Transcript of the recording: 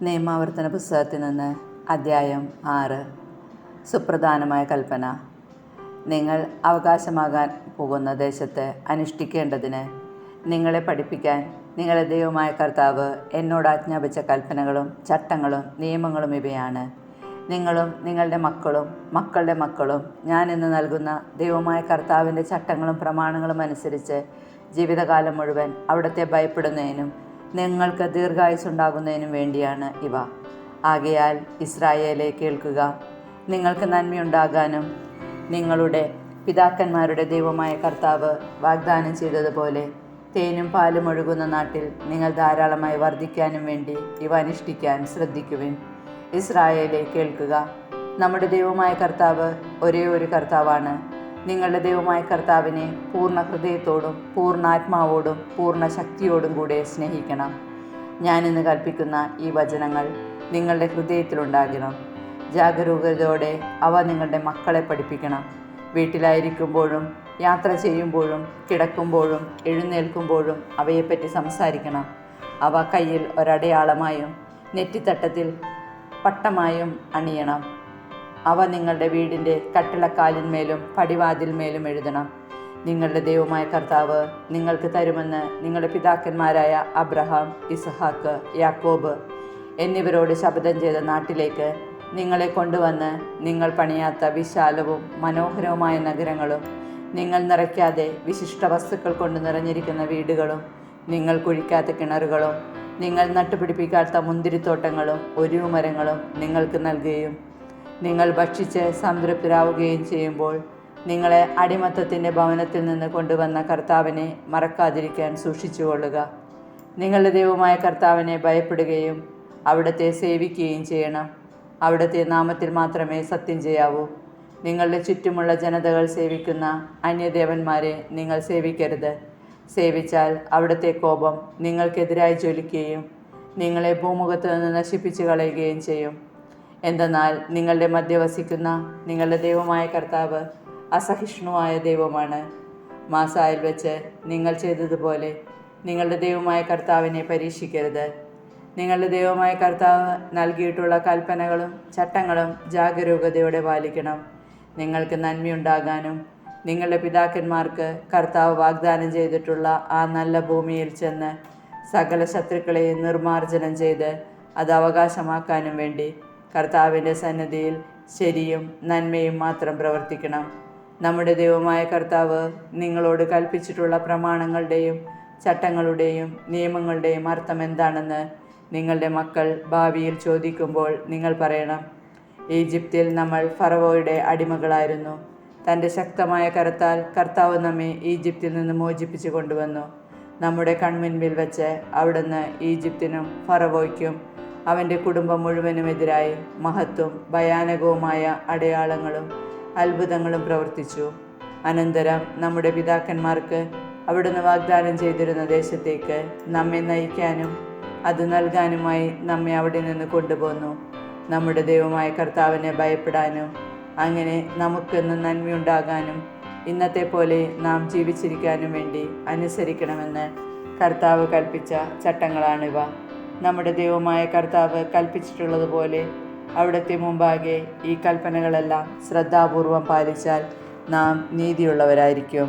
നിയമാവർത്തന പുസ്തകത്തിൽ നിന്ന് അദ്ധ്യായം 6. സുപ്രധാനമായ കൽപ്പന. നിങ്ങൾ അവകാശമാകാൻ പോകുന്ന ദേശത്ത് അനുഷ്ഠിക്കേണ്ടതിന് നിങ്ങളെ പഠിപ്പിക്കാൻ നിങ്ങളുടെ ദൈവമായ കർത്താവ് എന്നോട് ആജ്ഞാപിച്ച കൽപ്പനകളും ചട്ടങ്ങളും നിയമങ്ങളും ഇവയാണ്. നിങ്ങളും നിങ്ങളുടെ മക്കളും മക്കളുടെ മക്കളും ഞാൻ ഇന്ന് നൽകുന്ന ദൈവമായ കർത്താവിൻ്റെ ചട്ടങ്ങളും പ്രമാണങ്ങളും അനുസരിച്ച് ജീവിതകാലം മുഴുവൻ അവിടുത്തെ ഭയപ്പെടുന്നതിനും നിങ്ങൾക്ക് ദീർഘായുസ്സുണ്ടാകുന്നതിനും വേണ്ടിയാണ് ഇവ. ആകയാൽ ഇസ്രായേലേ, കേൾക്കുക. നിങ്ങൾക്ക് നന്മയുണ്ടാകാനും നിങ്ങളുടെ പിതാക്കന്മാരുടെ ദൈവമായ കർത്താവ് വാഗ്ദാനം ചെയ്തതുപോലെ തേനും പാലും ഒഴുകുന്ന നാട്ടിൽ നിങ്ങൾ ധാരാളമായി വർദ്ധിക്കാനും വേണ്ടി ഇവ അനുഷ്ഠിക്കാൻ ശ്രദ്ധിക്കുവിൻ. ഇസ്രായേലേ, കേൾക്കുക. നമ്മുടെ ദൈവമായ കർത്താവ് ഒരേ ഒരു കർത്താവാണ്. നിങ്ങളുടെ ദൈവമായ കർത്താവിനെ പൂർണ്ണ ഹൃദയത്തോടും പൂർണ്ണാത്മാവോടും പൂർണ്ണ ശക്തിയോടും കൂടെ സ്നേഹിക്കണം. ഞാനിന്ന് കൽപ്പിക്കുന്ന ഈ വചനങ്ങൾ നിങ്ങളുടെ ഹൃദയത്തിലുണ്ടാകണം. ജാഗരൂകതയോടെ അവ നിങ്ങളുടെ മക്കളെ പഠിപ്പിക്കണം. വീട്ടിലായിരിക്കുമ്പോഴും യാത്ര ചെയ്യുമ്പോഴും കിടക്കുമ്പോഴും എഴുന്നേൽക്കുമ്പോഴും അവയെപ്പറ്റി സംസാരിക്കണം. അവ കയ്യിൽ ഒരടയാളമായും നെറ്റിത്തട്ടത്തിൽ പട്ടമായും അണിയണം. അവ നിങ്ങളുടെ വീടിൻ്റെ കട്ടിളക്കാലിന്മേലും പടിവാതിൽമേലും എഴുതണം. നിങ്ങളുടെ ദൈവമായ കർത്താവ് നിങ്ങൾക്ക് തരുമെന്ന് നിങ്ങളുടെ പിതാക്കന്മാരായ അബ്രഹാം, ഇസഹാക്ക്, യാക്കോബ് എന്നിവരോട് ശപഥം ചെയ്ത നാട്ടിലേക്ക് നിങ്ങളെ കൊണ്ടുവന്ന് നിങ്ങൾ പണിയാത്ത വിശാലവും മനോഹരവുമായ നഗരങ്ങളും നിങ്ങൾ നിറയ്ക്കാതെ വിശിഷ്ട വസ്തുക്കൾ കൊണ്ട് നിറഞ്ഞിരിക്കുന്ന വീടുകളും നിങ്ങൾ കുഴിക്കാത്ത കിണറുകളും നിങ്ങൾ നട്ടുപിടിപ്പിക്കാത്ത മുന്തിരിത്തോട്ടങ്ങളും ഒലിവ് മരങ്ങളും നിങ്ങൾക്ക് നൽകുകയും നിങ്ങൾ ഭക്ഷിച്ച് സംതൃപ്തരാവുകയും ചെയ്യുമ്പോൾ നിങ്ങളെ അടിമത്തത്തിൻ്റെ ഭവനത്തിൽ നിന്ന് കൊണ്ടുവന്ന കർത്താവിനെ മറക്കാതിരിക്കാൻ സൂക്ഷിച്ചുകൊള്ളുക. നിങ്ങളുടെ ദൈവമായ കർത്താവിനെ ഭയപ്പെടുകയും അവിടുത്തെ സേവിക്കുകയും ചെയ്യണം. അവിടുത്തെ നാമത്തിൽ മാത്രമേ സത്യം ചെയ്യാവൂ. നിങ്ങളുടെ ചുറ്റുമുള്ള ജനതകൾ സേവിക്കുന്ന അന്യദേവന്മാരെ നിങ്ങൾ സേവിക്കരുത്. സേവിച്ചാൽ അവിടുത്തെ കോപം നിങ്ങൾക്കെതിരായി ജ്വലിക്കുകയും നിങ്ങളെ ഭൂമുഖത്ത് നിന്ന് നശിപ്പിച്ചു കളയുകയും ചെയ്യും. എന്തെന്നാൽ നിങ്ങളുടെ മധ്യ വസിക്കുന്ന നിങ്ങളുടെ ദൈവമായ കർത്താവ് അസഹിഷ്ണുവായ ദൈവമാണ്. മാസായിൽ വെച്ച് നിങ്ങൾ ചെയ്തതുപോലെ നിങ്ങളുടെ ദൈവമായ കർത്താവിനെ പരീക്ഷിക്കരുത്. നിങ്ങളുടെ ദൈവമായ കർത്താവ് നൽകിയിട്ടുള്ള കൽപ്പനകളും ചട്ടങ്ങളും ജാഗരൂകതയോടെ പാലിക്കണം. നിങ്ങൾക്ക് നന്മയുണ്ടാകാനും നിങ്ങളുടെ പിതാക്കന്മാർക്ക് കർത്താവ് വാഗ്ദാനം ചെയ്തിട്ടുള്ള ആ നല്ല ഭൂമിയിൽ ചെന്ന് സകല ശത്രുക്കളെയും നിർമ്മാർജ്ജനം ചെയ്ത് അത് അവകാശമാക്കാനും വേണ്ടി കർത്താവിൻ്റെ സന്നിധിയിൽ ശരിയും നന്മയും മാത്രം പ്രവർത്തിക്കണം. നമ്മുടെ ദൈവമായ കർത്താവ് നിങ്ങളോട് കൽപ്പിച്ചിട്ടുള്ള പ്രമാണങ്ങളുടെയും ചട്ടങ്ങളുടെയും നിയമങ്ങളുടെയും അർത്ഥം എന്താണെന്ന് നിങ്ങളുടെ മക്കൾ ഭാവിയിൽ ചോദിക്കുമ്പോൾ നിങ്ങൾ പറയണം. ഈജിപ്തിൽ നമ്മൾ ഫറവോയുടെ അടിമകളായിരുന്നു. തൻ്റെ ശക്തമായ കരത്താൽ കർത്താവ് നമ്മെ ഈജിപ്തിൽ നിന്ന് മോചിപ്പിച്ചു കൊണ്ടുവന്നു. നമ്മുടെ കൺമുൻപിൽ വെച്ച് അവിടുന്ന് ഈജിപ്തിനും ഫറവോയ്ക്കും അവൻ്റെ കുടുംബം മുഴുവനുമെതിരായി മഹത്വം ഭയാനകവുമായ അടയാളങ്ങളും അത്ഭുതങ്ങളും പ്രവർത്തിച്ചു. അനന്തരം നമ്മുടെ പിതാക്കന്മാർക്ക് അവിടുന്ന് വാഗ്ദാനം ചെയ്തിരുന്ന ദേശത്തേക്ക് നമ്മെ നയിക്കാനും അത് നൽകാനുമായി നമ്മെ അവിടെ നിന്ന് കൊണ്ടുപോന്നു. നമ്മുടെ ദൈവമായ കർത്താവിനെ ഭയപ്പെടാനും അങ്ങനെ നമുക്കെന്നും നന്മയുണ്ടാകാനും ഇന്നത്തെ പോലെ നാം ജീവിച്ചിരിക്കാനും വേണ്ടി അനുസരിക്കണമെന്ന് കർത്താവ് കൽപ്പിച്ച ചട്ടങ്ങളാണിവ. നമ്മുടെ ദൈവമായ കർത്താവ് കൽപ്പിച്ചിട്ടുള്ളതുപോലെ അവിടുത്തെ മുമ്പാകെ ഈ കൽപ്പനകളെല്ലാം ശ്രദ്ധാപൂർവം പാലിച്ചാൽ നാം നീതിയുള്ളവരായിരിക്കും.